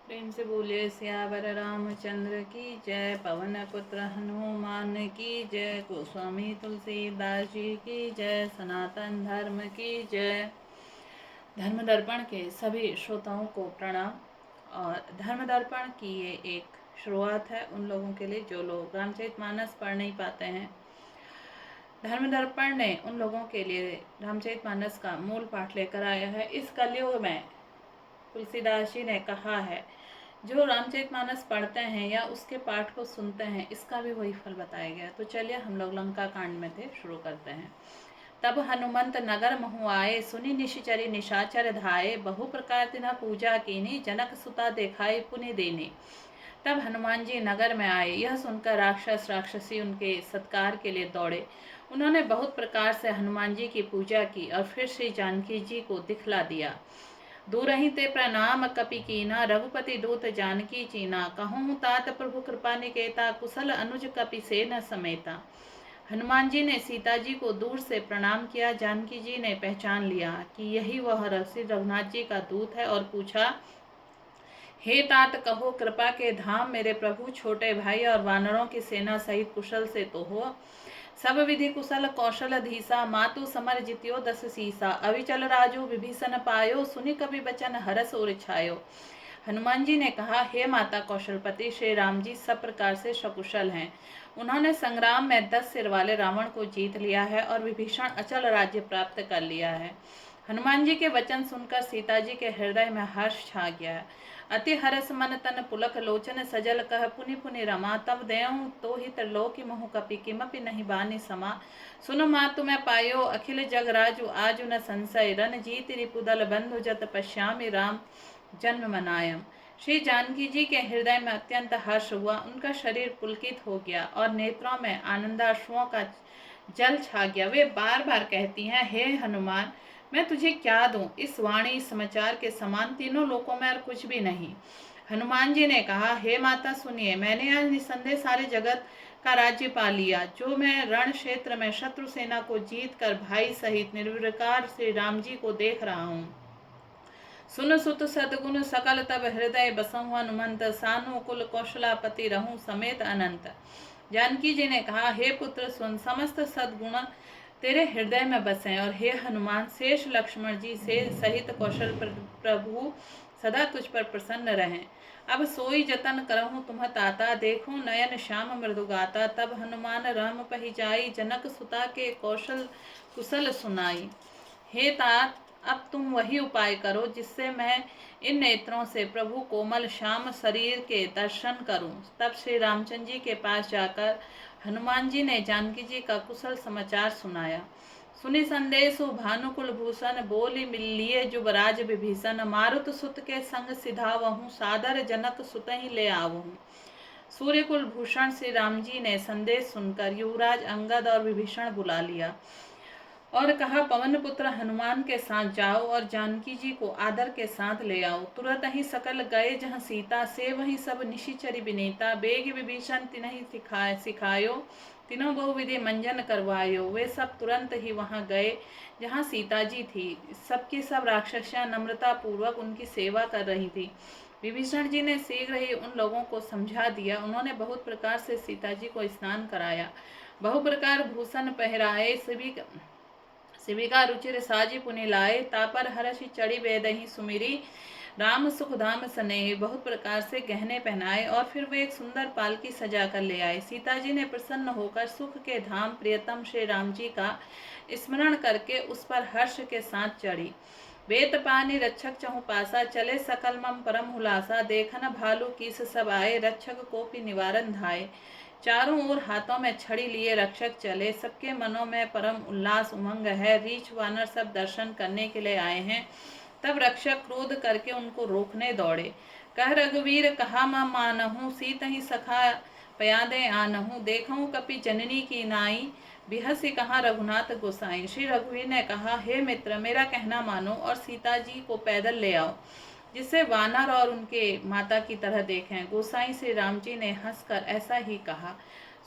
प्रेम से बोलिए सियावर रामचंद्र की जय। पवन पुत्र हनुमान की जय। गोस्वामी तुलसीदास जी की जय। सनातन धर्म की जय। धर्म दर्पण के सभी श्रोताओं को प्रणाम। और धर्म दर्पण की ये एक शुरुआत है उन लोगों के लिए जो लोग रामचरितमानस पढ़ नहीं पाते हैं। धर्म दर्पण ने उन लोगों के लिए रामचरितमानस का मूल पाठ लेकर आया है। इस कलयुग में तुलसीदास जी ने कहा है जो रामचरितमानस पढ़ते हैं या उसके पाठ को सुनते हैं इसका भी वही फल बताया गया। तो चलिए हम लोग लंका कांड में थे, शुरू करते हैं। तब हनुमंत नगर महु आए, सुनि निशिचरी निशाचर धाये। बहु प्रकार तिन्ह पूजा कीनी, जनक सुता देखाई पुनि देने। तब हनुमान जी नगर में आए। यह सुनकर राक्षस राक्षसी उनके सत्कार के लिए दौड़े। उन्होंने बहुत प्रकार से हनुमान जी की पूजा की और फिर श्री जानकी जी को दिखला दिया। दूरहि ते प्रणाम कपि कीना, रघुपति दूत जानकी चीना। कहूँ तात प्रभु कृपा निकेता, कुशल अनुज कपि सेन समेता। हनुमान जी ने सीता जी को दूर से प्रणाम किया। जानकी जी ने पहचान लिया कि यही वह श्री रघुनाथ जी का दूत है और पूछा, हे तात कहो कृपा के धाम, मेरे प्रभु छोटे भाई और वानरों की सेना सहित कुशल से तो हो। सब विधि कुशल कौशल धीसा, मातु समर जित्यो दस सीसा। अविचल राजू विभीषण पायो, सुनि कवि बचन हरस उर छायो। हनुमान जी ने कहा, हे माता कौशलपति, श्री राम जी सब प्रकार से सकुशल हैं। उन्होंने संग्राम में 10 सिर वाले रावण को जीत लिया है और विभीषण अचल राज्य प्राप्त कर लिया है। हनुमान जी के वचन सुनकर सीता जी के हृदय में हर्ष छा गया। अति हरस मन तन पुलक लोचन, सजल कह पुनि पुनि रमा। तब देऊँ तो ही त्रिलोकी मोह कपि, किमपि नहीं बानी समा। सुन मातु मैं पायो अखिल जग राजु, आजु न संशय। रन जीत रिपुदल बंधु, जत पश्यामि राम जन्म मनायम। श्री जानकी जी के हृदय में अत्यंत हर्ष हुआ। उनका शरीर पुलकित हो गया और नेत्रों में आनंदाश्रुओं का जल छा गया। वे बार बार कहती हैं, हे हनुमान, मैं तुझे क्या दूं? इस वाणी समाचार के समान तीनों लोकों में और कुछ भी नहीं। हनुमान जी ने कहा, हे माता सुनिए, मैंने आज निसंदेह सारे जगत का राज्य पा लिया। जो मैं रण क्षेत्र में शत्रु सेना को जीत कर भाई सहित निर्विकार श्री राम जी को देख रहा हूँ। सुन सुत सदगुण सकल तब हृदय बसहु, हनुमंत सानुकूल कौशलापति रहूं समेत अनंत। जानकी जी ने कहा, हे पुत्र सुन, समस्त सद्गुण तेरे हृदय में बसे और हे हनुमान, शेष लक्ष्मण जी से सहित कौशल प्रभु सदा तुझ पर प्रसन्न रहें। अब सोई जतन करहूँ तुम ताता, देखूं नयन श्याम मृदुगाता। तब हनुमान राम पहि जाई, जनक सुता के कौशल कुशल सुनाई। हे तात, अब तुम वही उपाय करो जिससे मैं इन नेत्रों से प्रभु कोमल श्याम शरीर के दर्शन करूं। तब श्री रामचंद्र जी के पास जाकर हनुमान जी ने जानकी जी का कुशल समाचार सुनाया। सुनि संदेश भानुकुल भूषण, बोली मिलिए जुबराज विभीषण। मारुत सुत के संग सिधावहूँ, सादर जनक सुत ही ले आवहूँ। सूर्यकुल भूषण श्री राम जी ने संदेश सुनकर युवराज अंगद और विभीषण बुला लिया और कहा, पवन पुत्र हनुमान के साथ जाओ और जानकी जी को आदर के साथ ले आओ। तुरंत ही सकल गए जहाँ सीता, से वही सब निशिचरी विनीता। बेग विभीषण तिन्हि सिखायो, तीनों बहुविधि मंजन करवायो। वे सब तुरंत ही वहां गए जहाँ सीता जी थी। सबकी सब राक्षसियां नम्रता पूर्वक उनकी सेवा कर रही थी। विभीषण जी ने शीघ्र ही उन लोगों को समझा दिया। उन्होंने बहुत प्रकार से सीता जी को स्नान कराया, बहु प्रकार भूषण पहराए, शिविका रुचिर साजी पुनि लाए। तापर हर्षि चढ़ी वेदहि सुमिरी, राम सुख धाम स्नेह। बहुत प्रकार से गहने पहनाए और फिर वे एक सुंदर पालकी सजा कर ले आए। सीता जी ने प्रसन्न होकर सुख के धाम प्रियतम श्री राम जी का स्मरण करके उस पर हर्ष के साथ चढ़ी। वेत पानी रक्षक चहु पासा, चले सकल मम परम हुलासा। देखन भालू कीस सब आए, रक्षक कोपि निवारण धाये। चारों ओर हाथों में छड़ी लिए रक्षक चले, सबके मनों में परम उल्लास उमंग है। रीछ वानर सब दर्शन करने के लिए आए हैं। तब रक्षक क्रोध करके उनको रोकने दौड़े। कह रघुवीर कहा मैं मानहूँ, सीत ही सखा पयादे आनहूँ। देखूँ कपि जननी की नाई, बिहसी कहा रघुनाथ गोसाई। श्री रघुवीर ने कहा, हे मित्र, मेरा कहना मानो और सीता जी को पैदल ले आओ, जिससे वानर और उनके माता की तरह देखें। गोसाई श्री राम जी ने हंसकर ऐसा ही कहा।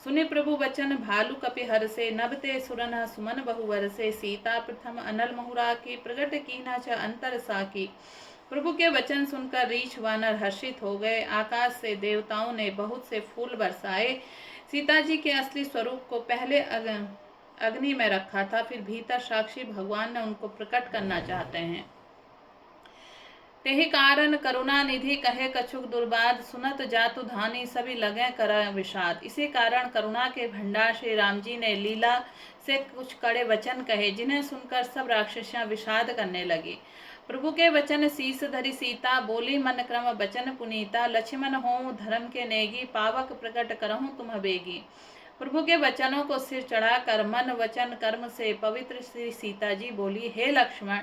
सुनि प्रभु वचन भालू कपि हर से, नभते सुरन सुमन बहुवर से। सीता प्रथम अनल महुरा की, प्रगट कीना च अंतर साकी। प्रभु के वचन सुनकर रीछ वानर हर्षित हो गए। आकाश से देवताओं ने बहुत से फूल बरसाए। सीता जी के असली स्वरूप को पहले अग्नि में रखा था, फिर भीतर साक्षी भगवान ने उनको प्रकट करना चाहते हैं। तेहि कारण करुणा निधि कहे कछुक दुर्बाद, सुनत जातु धानी सभी लगे कर विषाद। इसी कारण करुणा के भंडार श्री राम जी ने लीला से कुछ कड़े वचन कहे, जिन्हें सुनकर सब राक्षसियां विषाद करने लगी। प्रभु के वचन शीस धरी सीता, बोली मन क्रम वचन पुनीता। लक्ष्मण होऊं धर्म के नेगी, पावक प्रकट करहूं तुम बेगी। प्रभु के वचनों को सिर चढ़ाकर मन वचन कर्म से पवित्र श्री सीता जी बोली, हे लक्ष्मण,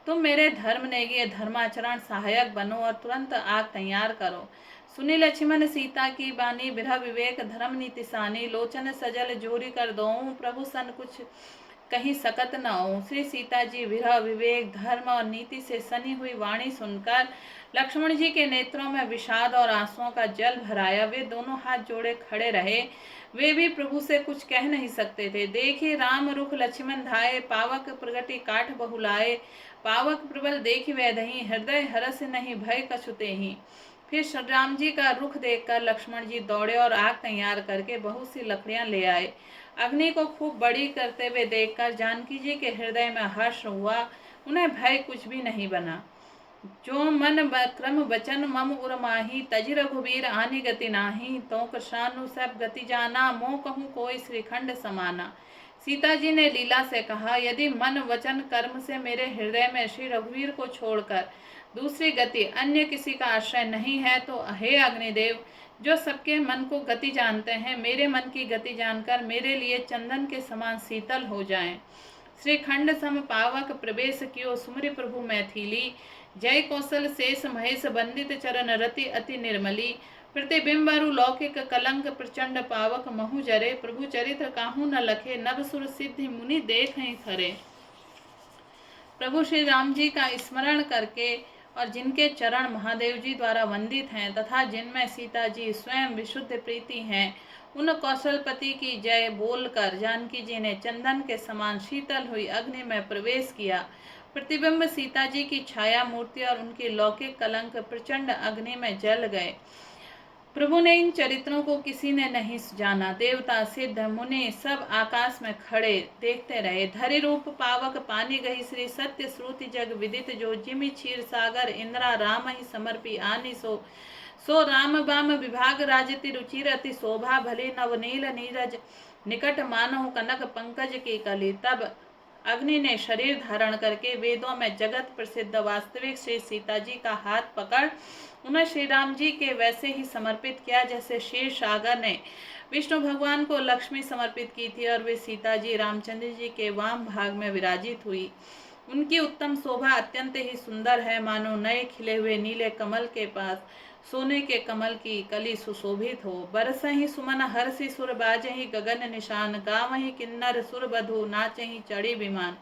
तुम मेरे धर्म नेगी धर्माचरण सहायक बनो और तुरंत आग तैयार करो। सुनी लक्ष्मण सीता की बानी, बिरह विवेक धर्म नीति सानी। लोचन सजल जोरी कर दोऊं, प्रभु सन कुछ कहीं सकत न हो। श्री सीता जी विरह विवेक धर्म और नीति से सनी हुई वाणी सुनकर लक्ष्मण जी के नेत्रों में विषाद और आंसुओं का जल भराया। वे दोनों हाथ जोड़े खड़े रहे। वे भी प्रभु से कुछ कह नहीं सकते थे। देखिए राम रुख लक्ष्मण धाये, पावक प्रगति काठ बहुलाए। पावक प्रबल देखि वैदही, हृदय हरस नहीं भय कछुते ही। फिर श्री राम जी का रुख देखकर लक्ष्मण जी दौड़े और आग तैयार करके बहुत सी लकड़ियां ले आए। अग्नि को खूब बड़ी करते हुए देखकर जानकी जी के हृदय में हर्ष हुआ। उन्हें भय कुछ भी नहीं बना। जो मन क्रम वचन मम उर्माही, तजि रघुवीर आनी गति नाही। तो कृषानु सब गति जाना, मोह कहूँ कोई श्रीखंड समाना। सीता जी ने लीला से कहा, यदि मन वचन कर्म से मेरे हृदय में श्री रघुवीर को छोड़कर दूसरी गति अन्य किसी का आश्रय नहीं है, तो हे अग्निदेव, जो सबके मन को गति जानते हैं, मेरे मन की गति जानकर मेरे लिए चंदन के समान शीतल हो जाएं। श्रीखंड सम पावक प्रवेश कियो, सुमरि प्रभु मैथिली। जय कौशल शेष महेश बंदित चरण रति अति निर्मली। प्रतिबिंबरु लौकिक कलंक प्रचंड पावक महु जरे। प्रभु चरित्र काहू न लखे, नभ सुर सिद्धि मुनि देखें खरे। प्रभु श्री राम जी का स्मरण करके और जिनके चरण महादेव जी द्वारा वंदित हैं तथा जिनमें सीता जी स्वयं विशुद्ध प्रीति हैं, उन कौशलपति की जय बोलकर जानकी जी ने चंदन के समान शीतल हुई अग्नि में प्रवेश किया। प्रतिबिंब सीता जी की छाया मूर्ति और उनकी लौकिक कलंक प्रचंड अग्नि में जल गए। प्रभु ने इन चरित्रों को किसी ने नहीं जाना। देवता सिद्ध मुनि सब आकाश में खड़े देखते रहे। धरि रूप पावक पानी गही, श्री सत्य श्रुति जग विदित। जो जिमि क्षीर सागर इंद्रा राम ही समर्पी आनी। सो राम बाम विभाग राजति रुचिर अति शोभा भली। नवनील नीरज निकट मानहु कनक पंकज की कली। तब अग्नि ने शरीर धारण करके वेदों में जगत प्रसिद्ध वास्तविक श्री सीता जी का हाथ पकड़ उन्हें श्री राम जी के वैसे ही समर्पित किया जैसे क्षीर सागर ने विष्णु भगवान को लक्ष्मी समर्पित की थी और वे सीता जी रामचंद्र जी के वाम भाग में विराजित हुई। उनकी उत्तम शोभा अत्यंत ही सुंदर है, मानो नए खिले हुए नीले कमल के पास सोने के कमल की कली सुशोभित हो। बरसहि सुमन हर्षि सुर बाजहि गगन निशान। गावहि किन्नर सुर बधु नाचहि चढ़ी विमान।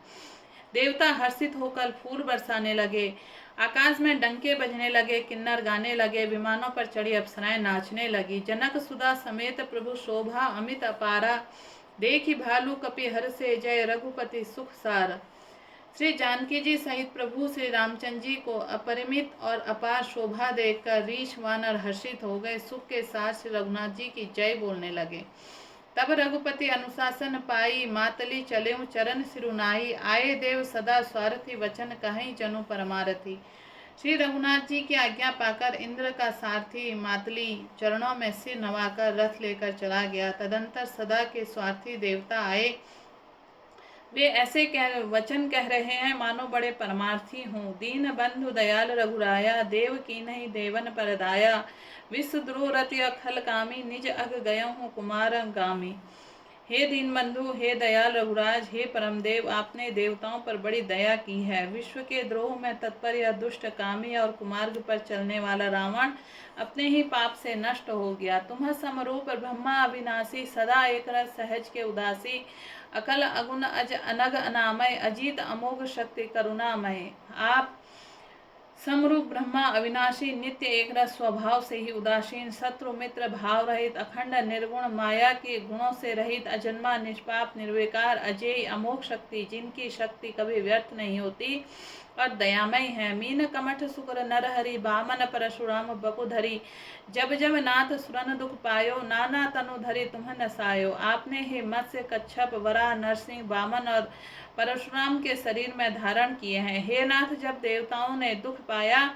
देवता हर्षित होकर फूल बरसाने लगे, आकाश में डंके बजने लगे, किन्नर गाने लगे, विमानों पर चढ़ी अप्सराएं नाचने लगी। जनक सुधा समेत प्रभु शोभा अमित अपारा। देखि भालू कपि हर्षे जय रघुपति सुख सार। श्री जानकी जी सहित प्रभु श्री रामचंद्र जी को अपरिमित और अपार शोभा देखकर रीछ वानर हर्षित हो गए। सुख के साथ श्री रघुनाथ जी की जय बोलने लगे। तब रघुपति अनुशासन पाई, मातली चलेऊ चरण सिरुनाई। आए देव सदा स्वार्थी, वचन कहीं जनु परमारथी। श्री रघुनाथ जी की आज्ञा पाकर इंद्र का सारथी मातली चरणों में सिर नवाकर रथ लेकर चला गया। तदंतर सदा के स्वार्थी देवता आए। वे ऐसे वचन कह रहे हैं मानो बड़े परमार्थी हों। दीन बंधु दयाल रघुराया, देव की नहीं देवन परदाया। विश्व द्रोह रति अखल कामी, निज अग गयो हूँ कुमार गामी। हे दीन बंधु, हे दयाल रघुराज, हे परमदेव, आपने देवताओं पर बड़ी दया की है। विश्व के द्रोह में तत्पर यह दुष्ट कामी और कुमार्ग पर चलने वाला रावण अपने ही पाप से नष्ट हो गया। तुम्ह समरूप ब्रह्मा अविनाशी, सदा एक रस सहज के उदासी। अकल अगुण अज अनग अनामय, अजीत अमोघ शक्ति करुणामय। आप समरूप ब्रह्मा अविनाशी, नित्य एक रस स्वभाव से ही उदासीन, शत्रु मित्र भाव रहित, अखंड निर्गुण, माया के गुणों से रहित, अजन्मा निष्पाप निर्विकार, अजेय अमोघ शक्ति, जिनकी शक्ति कभी व्यर्थ नहीं होती। और दयामय है। मीन कमठ सुकर नर हरि, बामन परशुराम बपुधरी। जब जब नाथ सुरन दुख पायो, नाना तनु धरि तुम्ह नसायो। आपने ही मत्स्य, कच्छप, वराह, नरसिंह, बामन और परशुराम के शरीर में धारण किए हैं। हे नाथ, जब देवताओं ने दुख पाया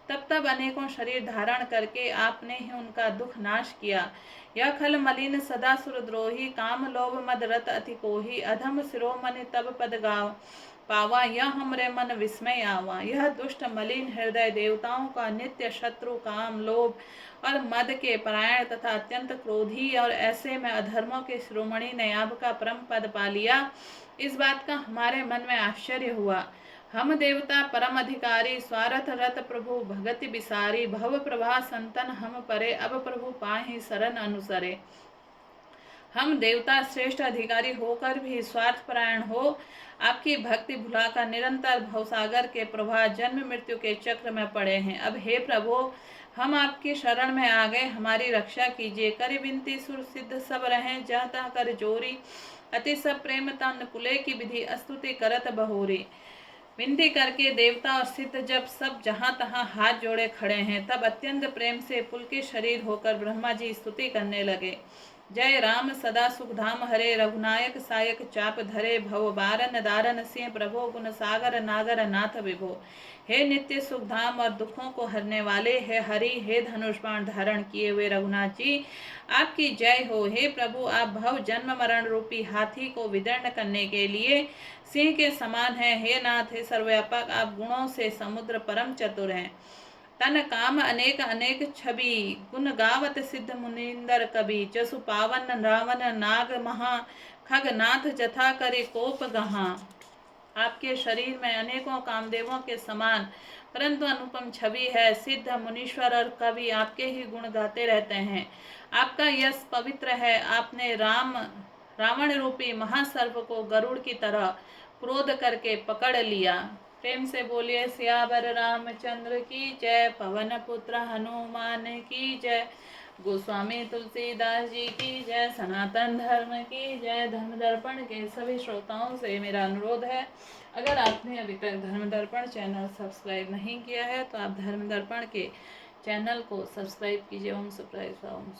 तब तब अनेकों शरीर धारण करके आपने ही उनका दुख नाश किया। यह खल मलिन सदा सुरद्रोही, काम लोभ मद रत अति कोही। अधम शिरोमणि तब पद गाव, पावा यह हमरे मन विस्मय आवा। यह दुष्ट मलिन हृदय देवताओं का नित्य शत्रु, काम लोभ और मद के परायण तथा अत्यंत क्रोधी, और ऐसे में अधर्मों के शिरोमणि ने आपका परम पद पा लिया, इस बात का हमारे मन में आश्चर्य हुआ। हम देवता परम अधिकारी, स्वार्थ रत प्रभु भगति बिसारी। भव प्रभा संतन हम परे, अब प्रभु पाहि शरण अनुसरे। हम देवता श्रेष्ठ अधिकारी होकर भी स्वार्थपरायण हो आपकी भक्ति भुलाकर निरंतर भवसागर के प्रवाह जन्म मृत्यु के चक्र में पड़े हैं। अब हे प्रभु, हम आपकी शरण में आ गए, हमारी रक्षा कीजिए। करि विनती सुर सिद्ध सब रहें, जह तह कर जोरी। अति सब प्रेम तन कुले की विधि, स्तुति करत बहोरी। विनती करके देवता और सिद्ध जब सब जहां तहां हाथ जोड़े खड़े हैं, तब अत्यंत प्रेम से पुलकित शरीर होकर ब्रह्मा जी स्तुति करने लगे। जय राम सदा सुख धाम हरे, रघुनायक सायक चाप धरे। भव बारन दारन सिंह प्रभो, गुण सागर नागर नाथ विभो। हे नित्य सुख धाम और दुखों को हरने वाले, हे हरि, हे धनुष बाण धारण किए हुए रघुनाथ जी, आपकी जय हो। हे प्रभु, आप भव जन्म मरण रूपी हाथी को विदीर्ण करने के लिए सिंह के समान हैं। हे नाथ, हे सर्वव्यापक, आप गुणों से समुद्र परम चतुर हैं। तन काम अनेक अनेक छवि, गुण गावत सिद्ध मुनिंदर कवि। जसु पावन रावण नाग महा, खग नाथ जथा करे कोप गहा। आपके शरीर में अनेकों कामदेवों के समान परंतु अनुपम छवि है। सिद्ध मुनीश्वर और कवि आपके ही गुण गाते रहते हैं। आपका यश पवित्र है। आपने रावण रूपी महासर्प को गरुड़ की तरह क्रोध करके पकड़ लिया। प्रेम से बोलिए सियावर रामचंद्र की जय, पवन पुत्र हनुमान की जय, गोस्वामी तुलसीदास जी की जय, सनातन धर्म की जय। धर्म दर्पण के सभी श्रोताओं से मेरा अनुरोध है, अगर आपने अभी तक धर्म दर्पण चैनल सब्सक्राइब नहीं किया है तो आप धर्म दर्पण के चैनल को सब्सक्राइब कीजिए। ओम सप्राइज ओम।